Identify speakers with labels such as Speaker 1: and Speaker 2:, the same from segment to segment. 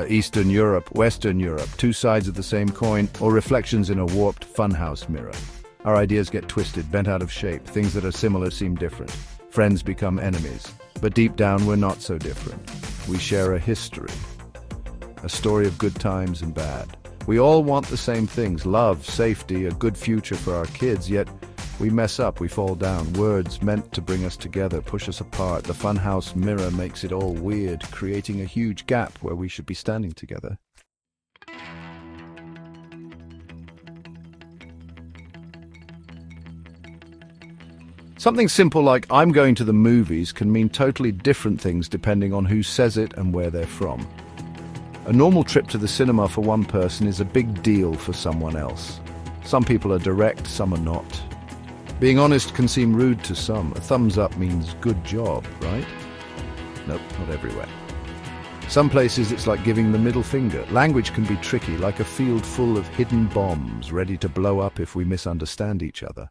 Speaker 1: Eastern Europe, Western Europe, two sides of the same coin, or reflections in a warped funhouse mirror. Our ideas get twisted, bent out of shape. Things that are similar seem different. Friends become enemies. But deep down, we're not so different. We share a history, a story of good times and bad. We all want the same things: love, safety, a good future for our kids, yet we mess up, we fall down. Words meant to bring us together push us apart. The funhouse mirror makes it all weird, creating a huge gap where we should be standing together. Something simple like "I'm going to the movies" can mean totally different things depending on who says it and where they're from. A normal trip to the cinema for one person is a big deal for someone else. Some people are direct, some are not. Being honest can seem rude to some. A thumbs up means good job, right? Nope, not everywhere. Some places it's like giving the middle finger. Language can be tricky, like a field full of hidden bombs ready to blow up if we misunderstand each other.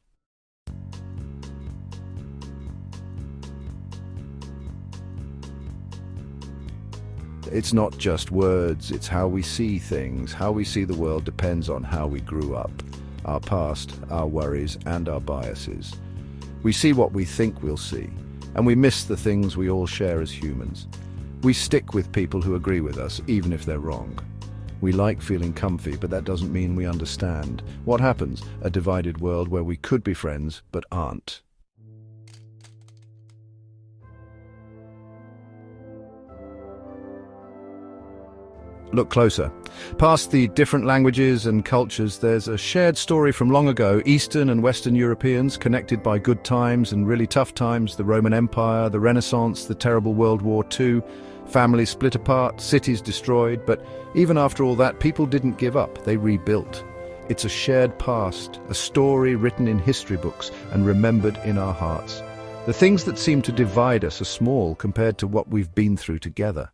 Speaker 1: It's not just words, it's how we see things. How we see the world depends on how we grew up. Our past, our worries, and our biases. We see what we think we'll see, and we miss the things we all share as humans. We stick with people who agree with us, even if they're wrong. We like feeling comfy, but that doesn't mean we understand. What happens? A divided world where we could be friends, but aren't. Look closer. Past the different languages and cultures, there's a shared story from long ago. Eastern and Western Europeans connected by good times and really tough times. The Roman Empire, the Renaissance, the terrible World War II. Families split apart, cities destroyed. But even after all that, people didn't give up. They rebuilt. It's a shared past, a story written in history books and remembered in our hearts. The things that seem to divide us are small compared to what we've been through together.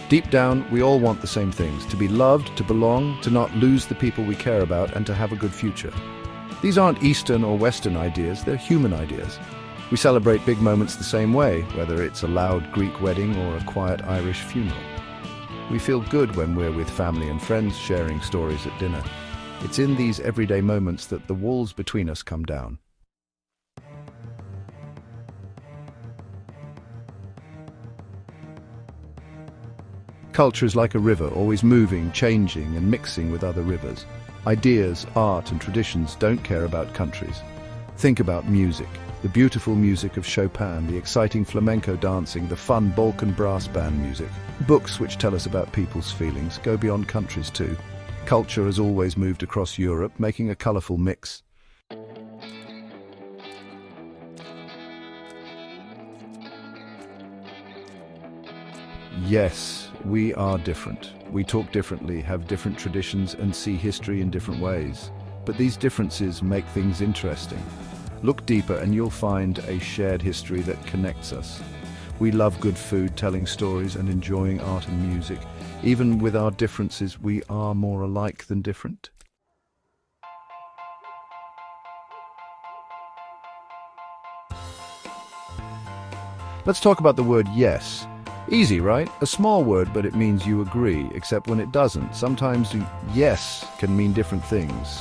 Speaker 1: Deep down, we all want the same things: to be loved, to belong, to not lose the people we care about, and to have a good future. These aren't Eastern or Western ideas, they're human ideas. We celebrate big moments the same way, whether it's a loud Greek wedding or a quiet Irish funeral. We feel good when we're with family and friends sharing stories at dinner. It's in these everyday moments that the walls between us come down. Culture is like a river, always moving, changing, and mixing with other rivers. Ideas, art, and traditions don't care about countries. Think about music. The beautiful music of Chopin, the exciting flamenco dancing, the fun Balkan brass band music. Books which tell us about people's feelings go beyond countries too. Culture has always moved across Europe, making a colourful mix. Yes, we are different. We talk differently, have different traditions, and see history in different ways. But these differences make things interesting. Look deeper and you'll find a shared history that connects us. We love good food, telling stories, and enjoying art and music. Even with our differences, we are more alike than different. Let's talk about the word yes. Easy, right? A small word, but it means you agree, except when it doesn't. Sometimes yes can mean different things.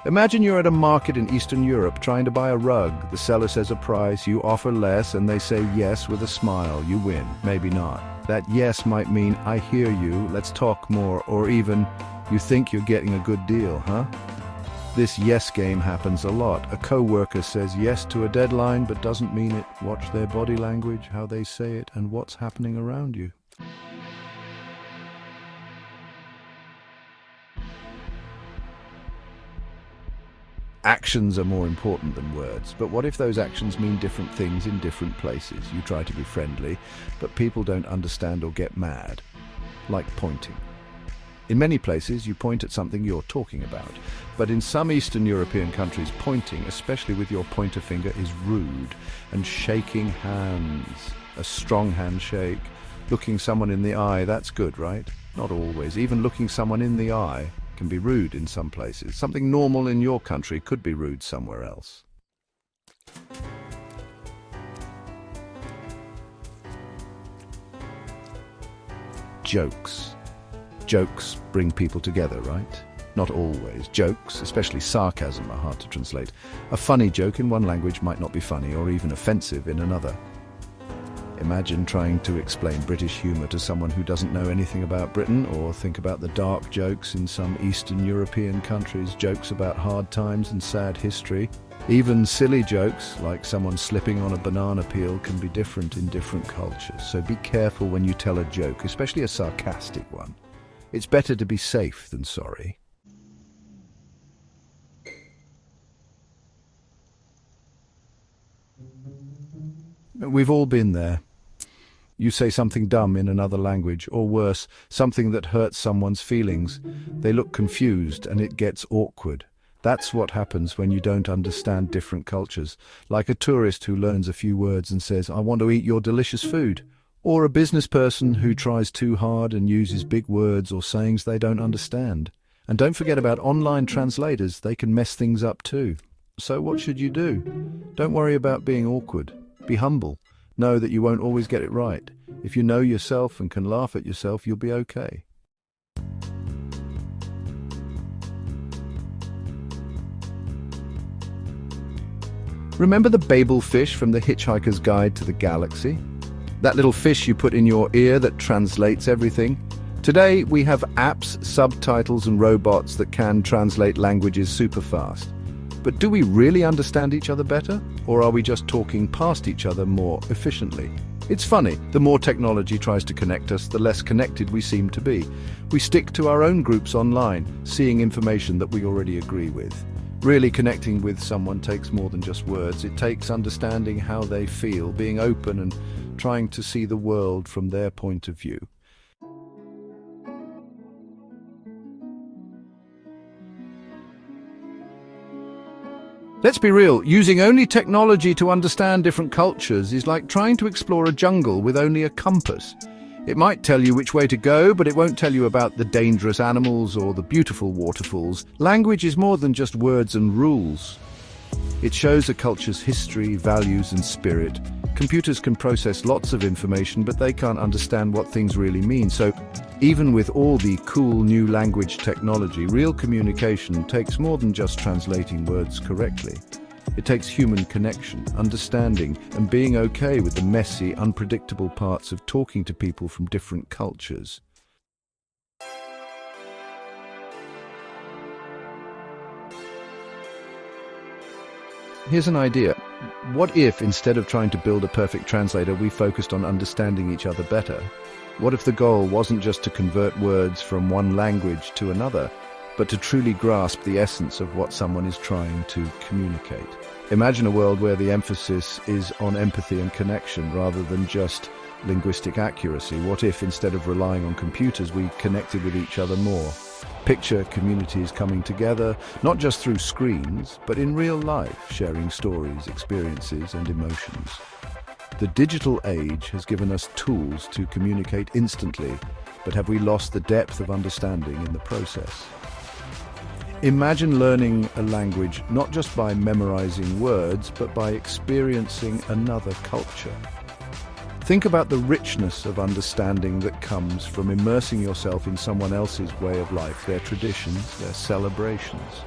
Speaker 1: Imagine you're at a market in Eastern Europe trying to buy a rug. The seller says a price, you offer less, and they say yes with a smile. You win. Maybe not. That yes might mean, I hear you, let's talk more, or even, you think you're getting a good deal, huh? This yes game happens a lot. A co-worker says yes to a deadline but doesn't mean it. Watch their body language, how they say it, and what's happening around you. Actions are more important than words, but what if those actions mean different things in different places? You try to be friendly, but people don't understand or get mad. Like pointing. In many places, you point at something you're talking about. But in some Eastern European countries, pointing, especially with your pointer finger, is rude. And shaking hands, a strong handshake, looking someone in the eye, that's good, right? Not always. Even looking someone in the eye can be rude in some places. Something normal in your country could be rude somewhere else. jokes. Jokes bring people together, right? Not always. Jokes, especially sarcasm, are hard to translate. A funny joke in one language might not be funny or even offensive in another. Imagine trying to explain British humour to someone who doesn't know anything about Britain, or think about the dark jokes in some Eastern European countries, jokes about hard times and sad history. Even silly jokes, like someone slipping on a banana peel, can be different in different cultures. So be careful when you tell a joke, especially a sarcastic one. It's better to be safe than sorry. We've all been there. You say something dumb in another language, or worse, something that hurts someone's feelings. They look confused and it gets awkward. That's what happens when you don't understand different cultures. Like a tourist who learns a few words and says, "I want to eat your delicious food." Or a business person who tries too hard and uses big words or sayings they don't understand. And don't forget about online translators. They can mess things up too. So what should you do? Don't worry about being awkward. Be humble. Know that you won't always get it right. If you know yourself and can laugh at yourself, you'll be okay. Remember the Babel fish from The Hitchhiker's Guide to the Galaxy? That little fish you put in your ear that translates everything? Today, we have apps, subtitles, and robots that can translate languages super fast. But do we really understand each other better? Or are we just talking past each other more efficiently? It's funny, the more technology tries to connect us, the less connected we seem to be. We stick to our own groups online, seeing information that we already agree with. Really connecting with someone takes more than just words. It takes understanding how they feel, being open and trying to see the world from their point of view. Let's be real, using only technology to understand different cultures is like trying to explore a jungle with only a compass. It might tell you which way to go, but it won't tell you about the dangerous animals or the beautiful waterfalls. Language is more than just words and rules. It shows a culture's history, values, and spirit. Computers can process lots of information, but they can't understand what things really mean. So, even with all the cool new language technology, real communication takes more than just translating words correctly. It takes human connection, understanding, and being okay with the messy, unpredictable parts of talking to people from different cultures. Here's an idea. What if, instead of trying to build a perfect translator, we focused on understanding each other better? What if the goal wasn't just to convert words from one language to another, but to truly grasp the essence of what someone is trying to communicate? Imagine a world where the emphasis is on empathy and connection rather than just linguistic accuracy. What if, instead of relying on computers, we connected with each other more? Picture communities coming together, not just through screens, but in real life, sharing stories, experiences, and emotions. The digital age has given us tools to communicate instantly, but have we lost the depth of understanding in the process? Imagine learning a language not just by memorizing words, but by experiencing another culture. Think about the richness of understanding that comes from immersing yourself in someone else's way of life, their traditions, their celebrations.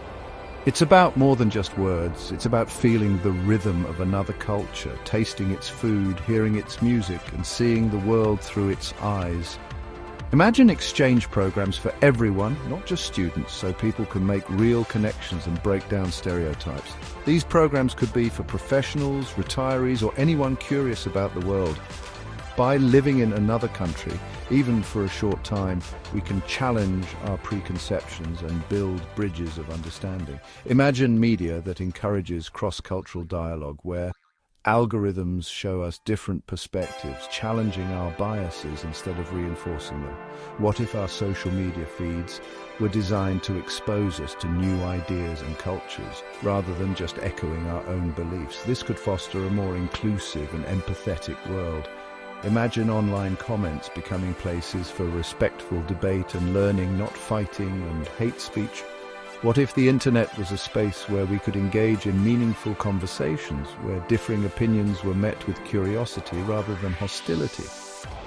Speaker 1: It's about more than just words. It's about feeling the rhythm of another culture, tasting its food, hearing its music, and seeing the world through its eyes. Imagine exchange programs for everyone, not just students, so people can make real connections and break down stereotypes. These programs could be for professionals, retirees, or anyone curious about the world. By living in another country, even for a short time, we can challenge our preconceptions and build bridges of understanding. Imagine media that encourages cross-cultural dialogue, where algorithms show us different perspectives, challenging our biases instead of reinforcing them. What if our social media feeds were designed to expose us to new ideas and cultures, rather than just echoing our own beliefs? This could foster a more inclusive and empathetic world. Imagine online comments becoming places for respectful debate and learning, not fighting and hate speech. What if the internet was a space where we could engage in meaningful conversations, where differing opinions were met with curiosity rather than hostility?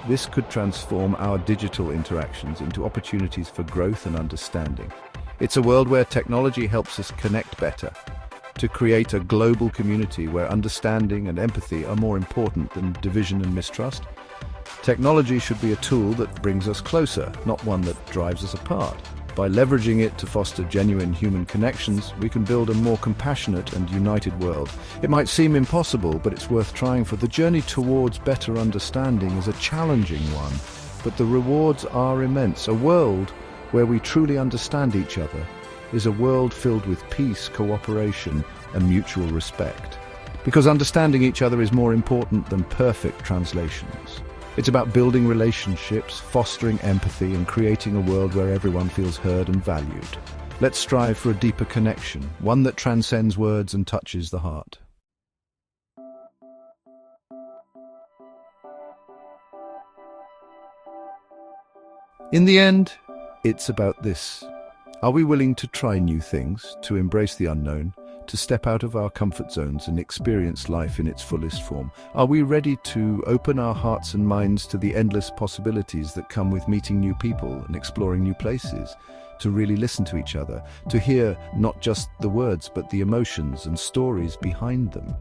Speaker 1: This could transform our digital interactions into opportunities for growth and understanding. It's a world where technology helps us connect better, to create a global community where understanding and empathy are more important than division and mistrust. Technology should be a tool that brings us closer, not one that drives us apart. By leveraging it to foster genuine human connections, we can build a more compassionate and united world. It might seem impossible, but it's worth trying, for the journey towards better understanding is a challenging one, but the rewards are immense. A world where we truly understand each other is a world filled with peace, cooperation, and mutual respect. Because understanding each other is more important than perfect translations. It's about building relationships, fostering empathy, and creating a world where everyone feels heard and valued. Let's strive for a deeper connection, one that transcends words and touches the heart. In the end, it's about this. Are we willing to try new things, to embrace the unknown, to step out of our comfort zones and experience life in its fullest form? Are we ready to open our hearts and minds to the endless possibilities that come with meeting new people and exploring new places? To really listen to each other, to hear not just the words but the emotions and stories behind them?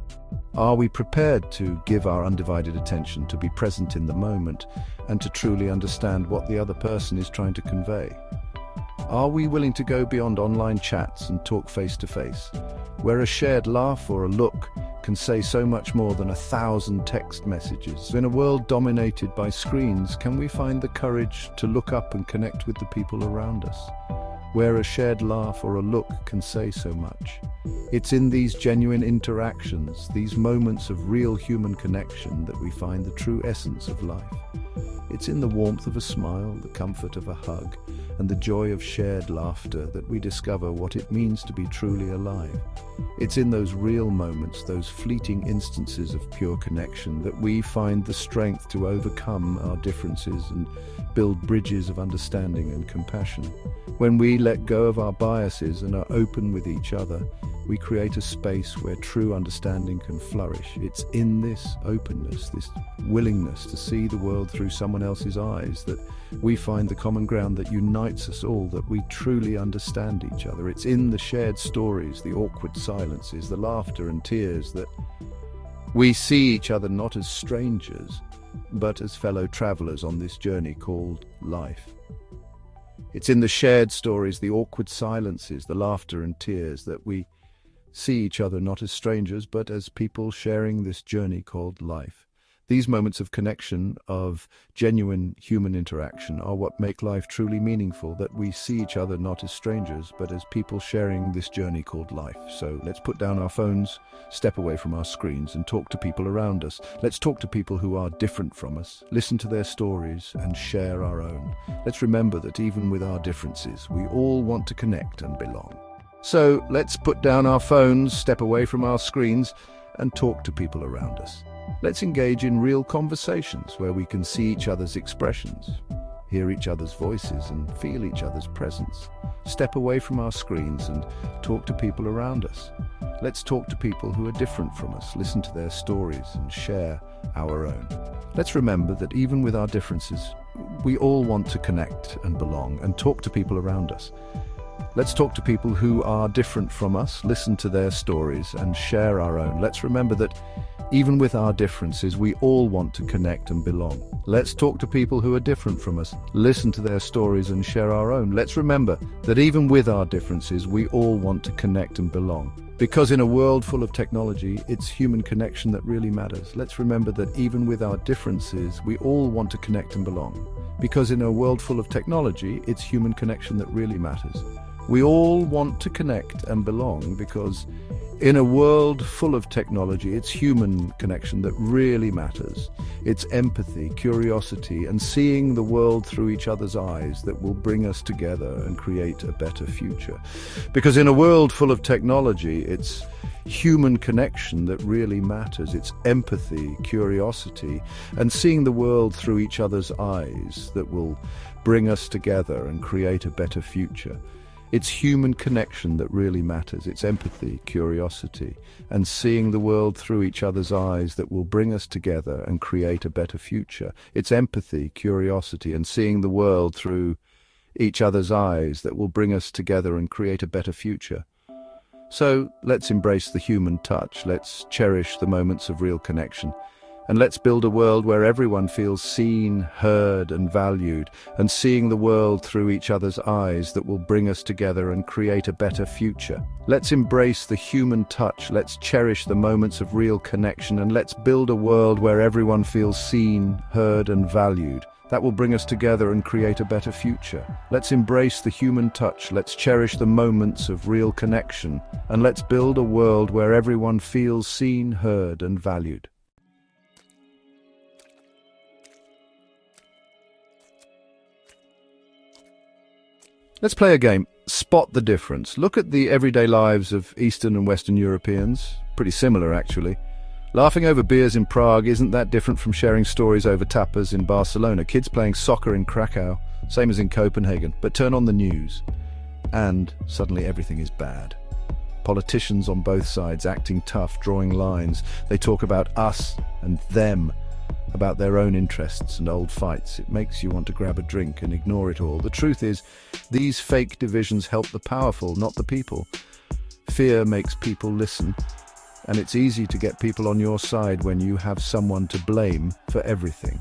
Speaker 1: Are we prepared to give our undivided attention, to be present in the moment, and to truly understand what the other person is trying to convey? Are we willing to go beyond online chats and talk face to face, where a shared laugh or a look can say so much more than 1,000 text messages? In a world dominated by screens, can we find the courage to look up and connect with the people around us, where a shared laugh or a look can say so much? It's in these genuine interactions, these moments of real human connection, that we find the true essence of life. It's in the warmth of a smile, the comfort of a hug, and the joy of shared laughter that we discover what it means to be truly alive. It's in those real moments, those fleeting instances of pure connection, that we find the strength to overcome our differences and build bridges of understanding and compassion. When we let go of our biases and are open with each other, we create a space where true understanding can flourish. It's in this openness, this willingness to see the world through someone else's eyes, that we find the common ground that unites us all, that we truly understand each other. It's in the shared stories, the awkward silences, the laughter and tears, that we see each other not as strangers, but as fellow travelers on this journey called life. It's in the shared stories, the awkward silences, the laughter and tears, that we see each other not as strangers, but as people sharing this journey called life. These moments of connection, of genuine human interaction, are what make life truly meaningful, that we see each other not as strangers, but as people sharing this journey called life. So let's put down our phones, step away from our screens, and talk to people around us. Let's talk to people who are different from us, listen to their stories, and share our own. Let's remember that even with our differences, we all want to connect and belong. So let's put down our phones, step away from our screens, and talk to people around us. Let's engage in real conversations where we can see each other's expressions, hear each other's voices, and feel each other's presence. Step away from our screens and talk to people around us. Let's talk to people who are different from us, listen to their stories, and share our own. Let's remember that even with our differences, we all want to connect and belong, and talk to people around us. Let's talk to people who are different from us, listen to their stories, and share our own. Let's remember that even with our differences, we all want to connect and belong. Let's talk to people who are different from us, listen to their stories, and share our own. Let's remember that even with our differences, we all want to connect and belong. Because in a world full of technology, it's human connection that really matters. Let's remember that even with our differences, we all want to connect and belong. Because in a world full of technology, it's human connection that really matters. We all want to connect and belong, because in a world full of technology, it's human connection that really matters. It's empathy, curiosity, and seeing the world through each other's eyes that will bring us together and create a better future. Because in a world full of technology, it's human connection that really matters. It's empathy, curiosity, and seeing the world through each other's eyes that will bring us together and create a better future. It's human connection that really matters. It's empathy, curiosity, and seeing the world through each other's eyes that will bring us together and create a better future. It's empathy, curiosity, and seeing the world through each other's eyes that will bring us together and create a better future. So let's embrace the human touch. Let's cherish the moments of real connection. And let's build a world where everyone feels seen, heard, and valued, and seeing the world through each other's eyes that will bring us together and create a better future. Let's embrace the human touch. Let's cherish the moments of real connection, and let's build a world where everyone feels seen, heard, and valued. That will bring us together and create a better future. Let's embrace the human touch. Let's cherish the moments of real connection, and let's build a world where everyone feels seen, heard, and valued. Let's play a game. Spot the difference. Look at the everyday lives of Eastern and Western Europeans. Pretty similar, actually. Laughing over beers in Prague isn't that different from sharing stories over tapas in Barcelona. Kids playing soccer in Krakow, same as in Copenhagen. But turn on the news, and suddenly everything is bad. Politicians on both sides acting tough, drawing lines. They talk about us and them, about their own interests and old fights. It makes you want to grab a drink and ignore it all. The truth is, these fake divisions help the powerful, not the people. Fear makes people listen, and it's easy to get people on your side when you have someone to blame for everything.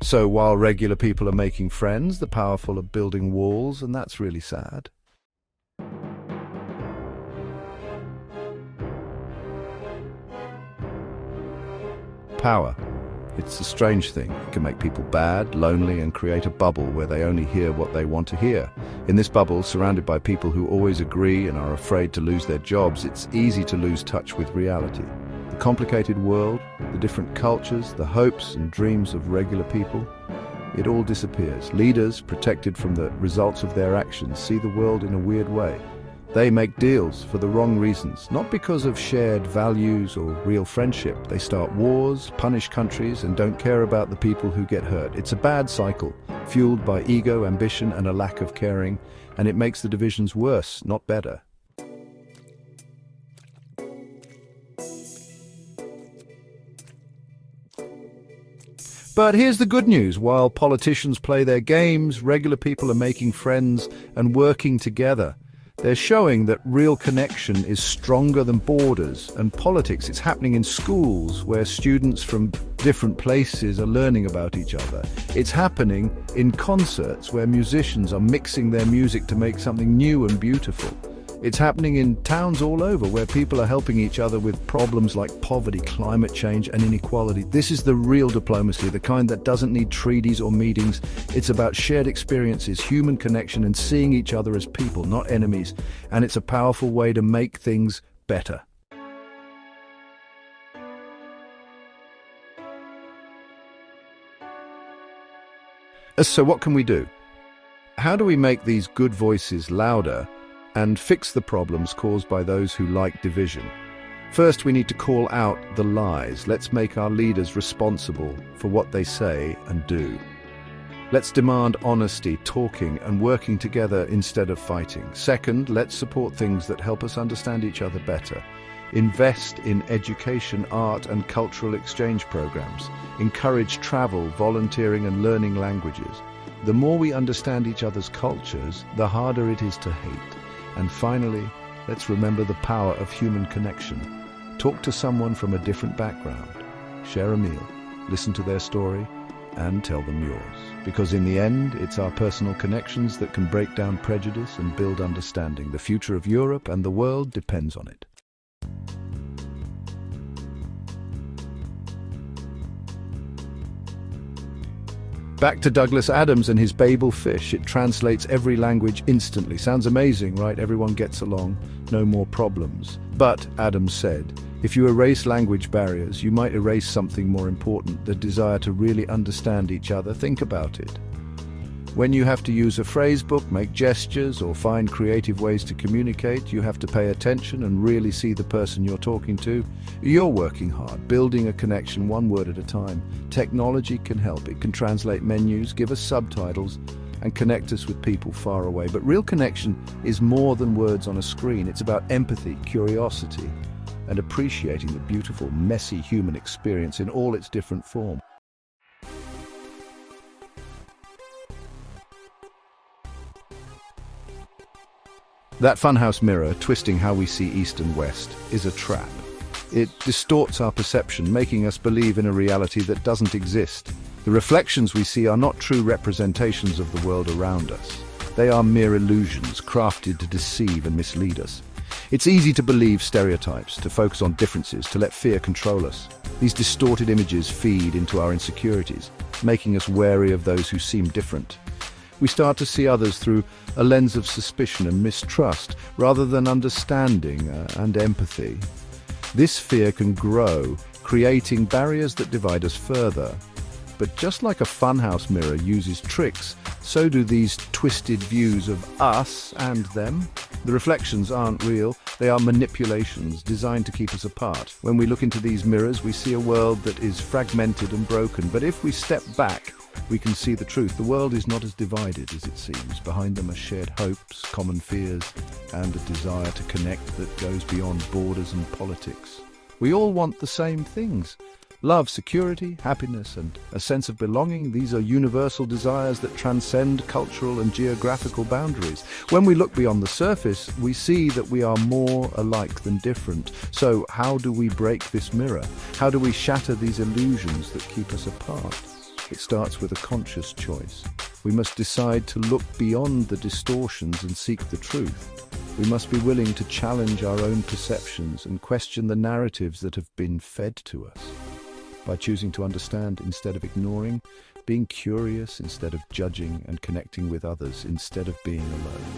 Speaker 1: So while regular people are making friends, the powerful are building walls, and that's really sad. Power. It's a strange thing. It can make people bad, lonely, and create a bubble where they only hear what they want to hear. In this bubble, surrounded by people who always agree and are afraid to lose their jobs, it's easy to lose touch with reality. The complicated world, the different cultures, the hopes and dreams of regular people, it all disappears. Leaders, protected from the results of their actions, see the world in a weird way. They make deals for the wrong reasons, not because of shared values or real friendship. They start wars, punish countries, and don't care about the people who get hurt. It's a bad cycle, fueled by ego, ambition, and a lack of caring, and it makes the divisions worse, not better. But here's the good news. While politicians play their games, regular people are making friends and working together. They're showing that real connection is stronger than borders and politics. It's happening in schools where students from different places are learning about each other. It's happening in concerts where musicians are mixing their music to make something new and beautiful. It's happening in towns all over where people are helping each other with problems like poverty, climate change, and inequality. This is the real diplomacy, the kind that doesn't need treaties or meetings. It's about shared experiences, human connection, and seeing each other as people, not enemies. And it's a powerful way to make things better. So what can we do? How do we make these good voices louder and fix the problems caused by those who like division? First, we need to call out the lies. Let's make our leaders responsible for what they say and do. Let's demand honesty, talking and working together instead of fighting. Second, let's support things that help us understand each other better. Invest in education, art and cultural exchange programs. Encourage travel, volunteering and learning languages. The more we understand each other's cultures, the harder it is to hate. And finally, let's remember the power of human connection. Talk to someone from a different background. Share a meal, listen to their story, and tell them yours. Because in the end, it's our personal connections that can break down prejudice and build understanding. The future of Europe and the world depends on it. Back to Douglas Adams and his Babel fish. It translates every language instantly. Sounds amazing, right? Everyone gets along, no more problems. But, Adams said, if you erase language barriers, you might erase something more important, the desire to really understand each other. Think about it. When you have to use a phrase book, make gestures, or find creative ways to communicate, you have to pay attention and really see the person you're talking to. You're working hard, building a connection one word at a time. Technology can help. It can translate menus, give us subtitles, and connect us with people far away. But real connection is more than words on a screen. It's about empathy, curiosity, and appreciating the beautiful, messy human experience in all its different forms. That funhouse mirror, twisting how we see east and west, is a trap. It distorts our perception, making us believe in a reality that doesn't exist. The reflections we see are not true representations of the world around us. They are mere illusions, crafted to deceive and mislead us. It's easy to believe stereotypes, to focus on differences, to let fear control us. These distorted images feed into our insecurities, making us wary of those who seem different. We start to see others through a lens of suspicion and mistrust, rather than understanding and empathy. This fear can grow, creating barriers that divide us further. But just like a funhouse mirror uses tricks, so do these twisted views of us and them. The reflections aren't real, they are manipulations designed to keep us apart. When we look into these mirrors, we see a world that is fragmented and broken. But if we step back, we can see the truth. The world is not as divided as it seems. Behind them are shared hopes, common fears, and a desire to connect that goes beyond borders and politics. We all want the same things: love, security, happiness, and a sense of belonging. These are universal desires that transcend cultural and geographical boundaries. When we look beyond the surface, we see that we are more alike than different. So how do we break this mirror? How do we shatter these illusions that keep us apart? It starts with a conscious choice. We must decide to look beyond the distortions and seek the truth. We must be willing to challenge our own perceptions and question the narratives that have been fed to us. By choosing to understand instead of ignoring, being curious instead of judging, and connecting with others instead of being alone.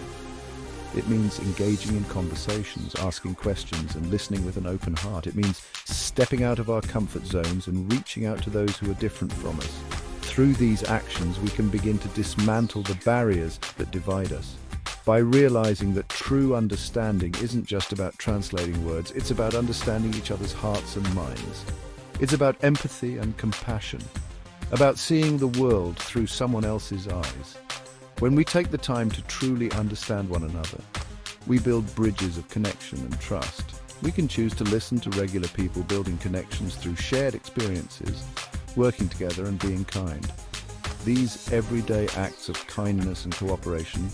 Speaker 1: It means engaging in conversations, asking questions, and listening with an open heart. It means stepping out of our comfort zones and reaching out to those who are different from us. Through these actions, we can begin to dismantle the barriers that divide us. By realizing that true understanding isn't just about translating words, it's about understanding each other's hearts and minds. It's about empathy and compassion, about seeing the world through someone else's eyes. When we take the time to truly understand one another, we build bridges of connection and trust. We can choose to listen to regular people, building connections through shared experiences, working together and being kind. These everyday acts of kindness and cooperation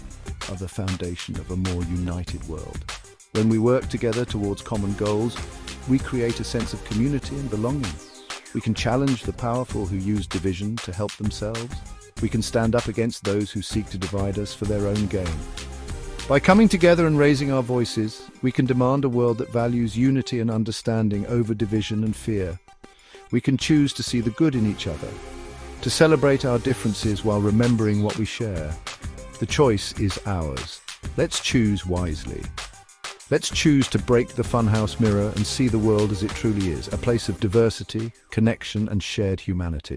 Speaker 1: are the foundation of a more united world. When we work together towards common goals, we create a sense of community and belonging. We can challenge the powerful who use division to help themselves. We can stand up against those who seek to divide us for their own gain. By coming together and raising our voices, we can demand a world that values unity and understanding over division and fear. We can choose to see the good in each other, to celebrate our differences while remembering what we share. The choice is ours. Let's choose wisely. Let's choose to break the funhouse mirror and see the world as it truly is, a place of diversity, connection, and shared humanity.